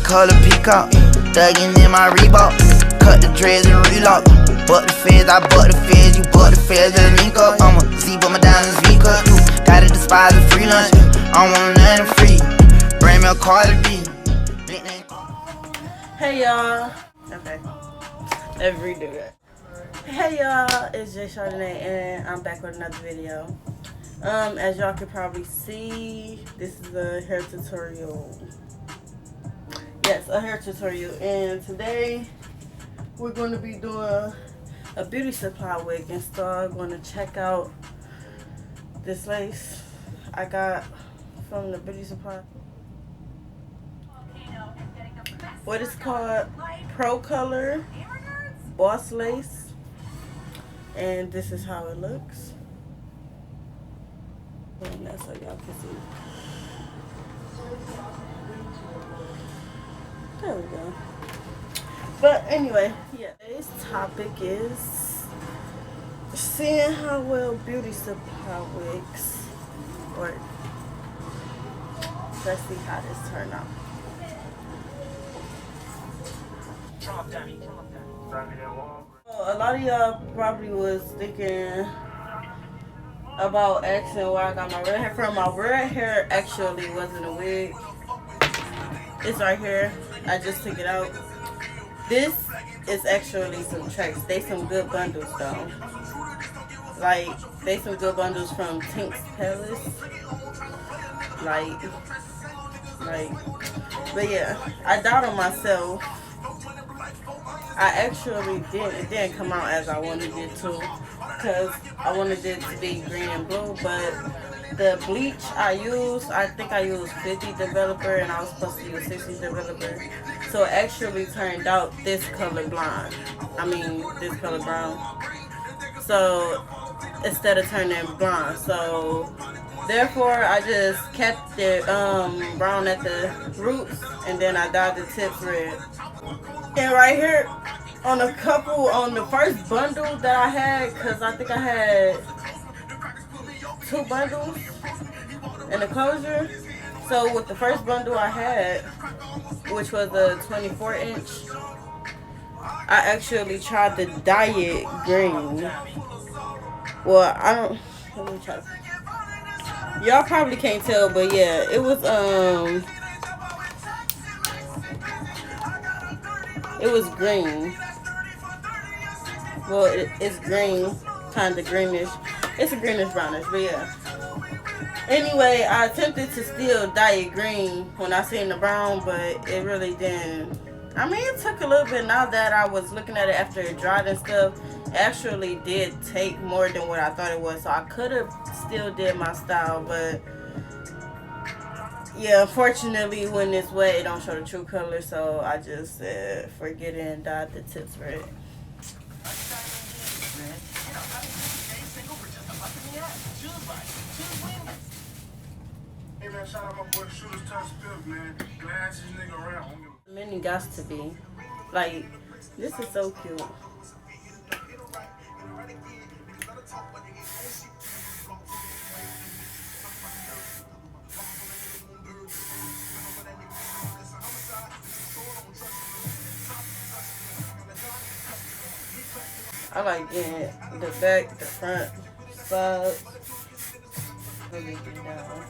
color peacock. Thuggin' in my Reebok. Cut the dreads and relock. Butt the feds, I butt the feds. You butt the feds, let's link up. I'ma see but my diamonds V cut. Gotta despise the free lunch. I don't want nothing free. Bring me a Cardi B. Hey y'all. Okay. Let's redo that. Hey y'all, it's Jay Chardonnay and I'm back with another video. As y'all can probably see, this is a hair tutorial. Yes, a hair tutorial. And today we're going to be doing a beauty supply wig install. I'm going to check out this lace I got from the beauty supply. What is called Pro Color Boss Lace, and this is how it looks. And that's so y'all can see. There we go. But anyway, yeah, today's topic is seeing how well beauty supply wigs work. Let's see how this turned out. A lot of y'all probably was thinking about asking where I got my red hair from. My red hair actually wasn't a wig. It's right here. I just took it out. This is actually some tracks. They some good bundles though. Like, they some good bundles from Tink's Palace. But yeah, I doubt on myself. I actually it didn't come out as I wanted it to, because I wanted it to be green and blue, but the bleach I used, I think I used 50 developer and I was supposed to use 60 developer. So it actually turned out this color blonde. This color brown. So instead of turning blonde. So therefore I just kept it brown at the roots and then I dyed the tips red. And right here, on the first bundle that I had, because I think I had 2 bundles in the closure. So with the first bundle I had, which was a 24-inch, I actually tried to dye it green. Well, let me try. Y'all probably can't tell, but yeah, it was green. Well, it's green, kind of greenish. It's a greenish brownish, but yeah. Anyway, I attempted to still dye it green when I seen the brown, but it really didn't. It took a little bit. Now that I was looking at it after it dried and stuff, it actually did take more than what I thought it was. So I could have still did my style, but yeah, unfortunately, when it's wet, it don't show the true color, so I just said forget it and dyed the tips red. Hey man, shout out my boy Shooters Touch Spiff, man. Glad this nigga around. Many got to be. Like, this is so cute. I like getting the back, the front, sides. Let me get down.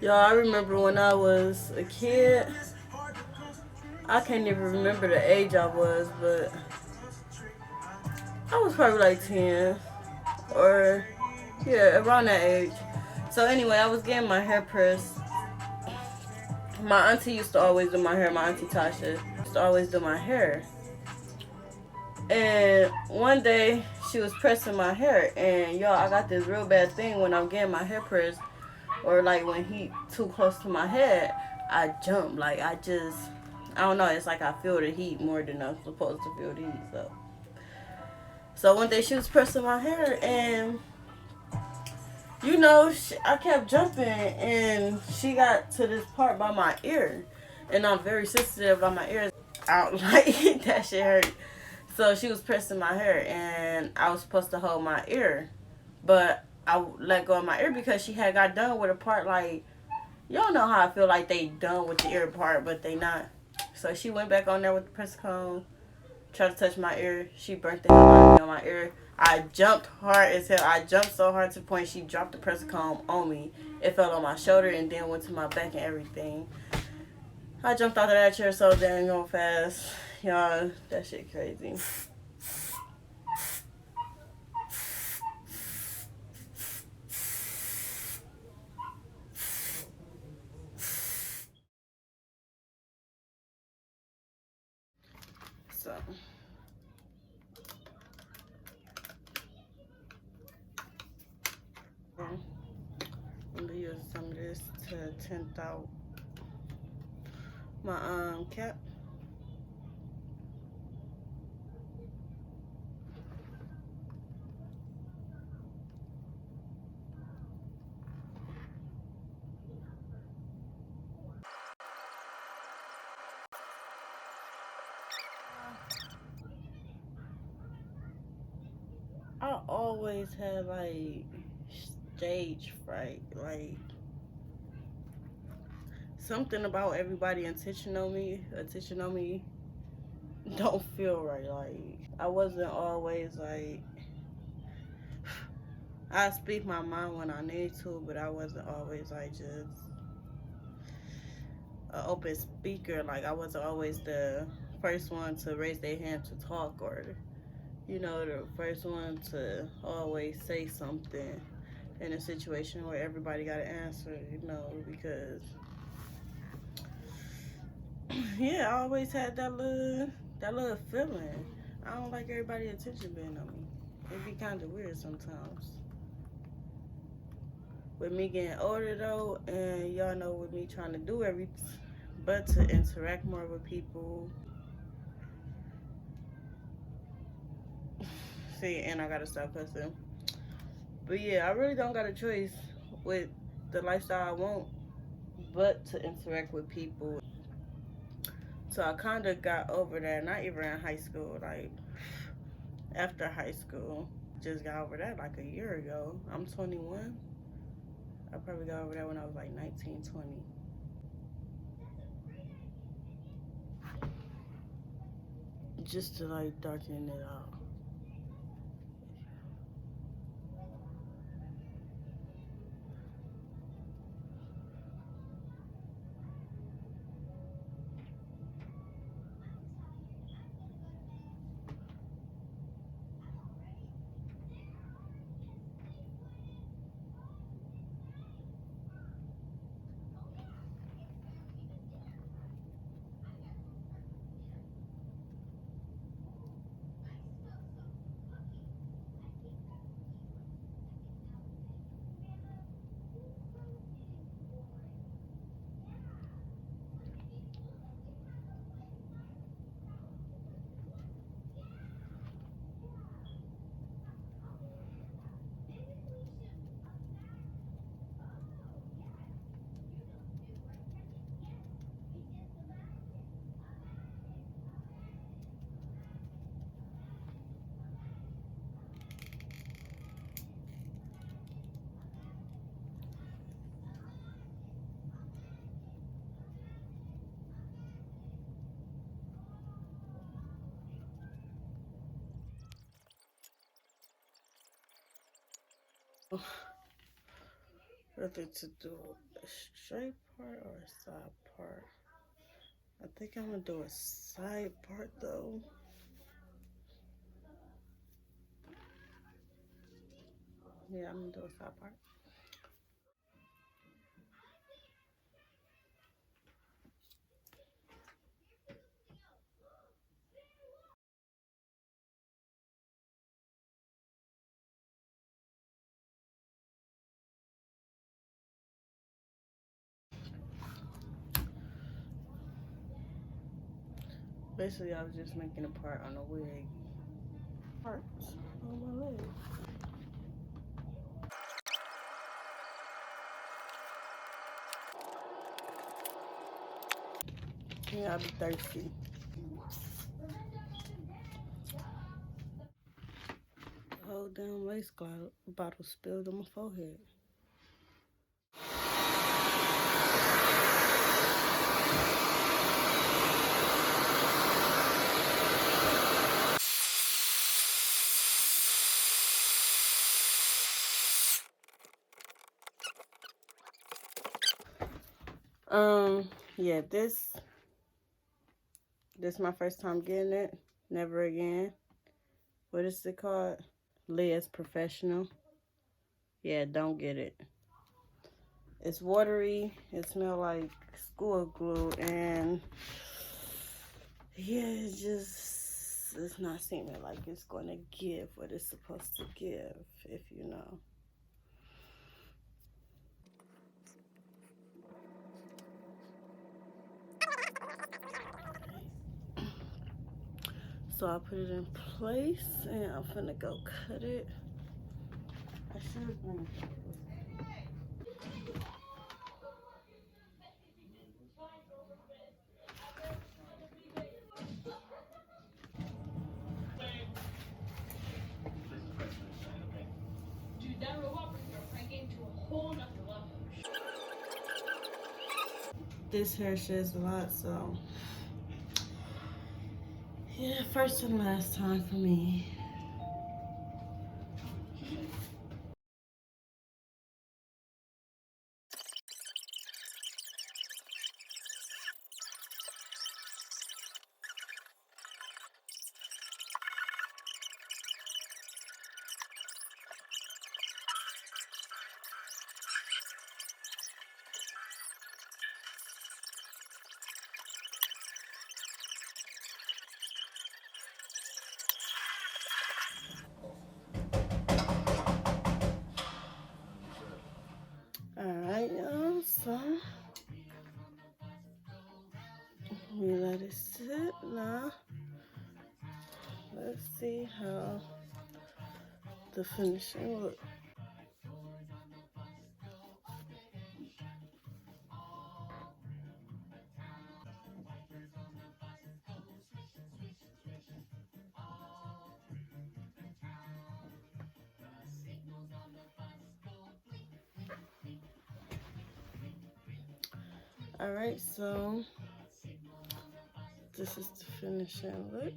Y'all, I remember when I was a kid, I can't even remember the age I was, but I was probably like 10 or, yeah, around that age. So anyway, I was getting my hair pressed. My auntie used to always do my hair. My auntie Tasha used to always do my hair. And one day, she was pressing my hair. And y'all, I got this real bad thing when I'm getting my hair pressed, or like when heat too close to my head, I jump. Like, I don't know. It's like I feel the heat more than I'm supposed to feel the heat. So one day she was pressing my hair, and you know, I kept jumping, and she got to this part by my ear, and I'm very sensitive by my ears. I don't like that shit hurt. So she was pressing my hair, and I was supposed to hold my ear, but I let go of my ear because she had got done with a part. Like, y'all know how I feel like they done with the ear part, but they not. So she went back on there with the press cone, tried to touch my ear. She burnt the hell out of me on my ear. I jumped hard as hell. I jumped so hard to the point she dropped the press comb on me. It fell on my shoulder and then went to my back and everything. I jumped out of that chair so dang fast. Y'all, that shit crazy. So, I'm gonna use some of this to tint out my cap. I always had like stage fright, like something about everybody attention on me don't feel right. Like, I wasn't always like, I speak my mind when I need to, but I wasn't always like just an open speaker. Like, I wasn't always the first one to raise their hand to talk, or you know, the first one to always say something in a situation where everybody got to answer, you know, because yeah, I always had that little feeling. I don't like everybody's attention being on me. It be kind of weird sometimes. With me getting older though, and y'all know with me trying to do everything but to interact more with people. See, and I gotta stop cussing. But yeah, I really don't got a choice with the lifestyle I want but to interact with people. So I kind of got over that, not even in high school, like after high school. Just got over that like a year ago. I'm 21. I probably got over that when I was like 19, 20. Just to like darken it out. Whether to do a straight part or a side part. I think I'm gonna do a side part though. Yeah, I'm gonna do a side part. Basically, I was just making a part on a wig. Parts on my leg. Yeah, I'll be thirsty. The whole damn lace bottle spilled on my forehead. Yeah, this my first time getting it. Never again. What is it called? Leah's Professional. Yeah, don't get it. It's watery. It smells like school glue, and yeah, it's not seeming like it's going to give what it's supposed to give, if you know. So I put it in place, and I'm finna go cut it. I should bring it. Dude, that robot brings our pranking to a whole nother level. This hair sheds a lot, so yeah, first and last time for me. Alright, y'all, so we let it sit now. Let's see how the finishing look. Alright, so this is the finishing look.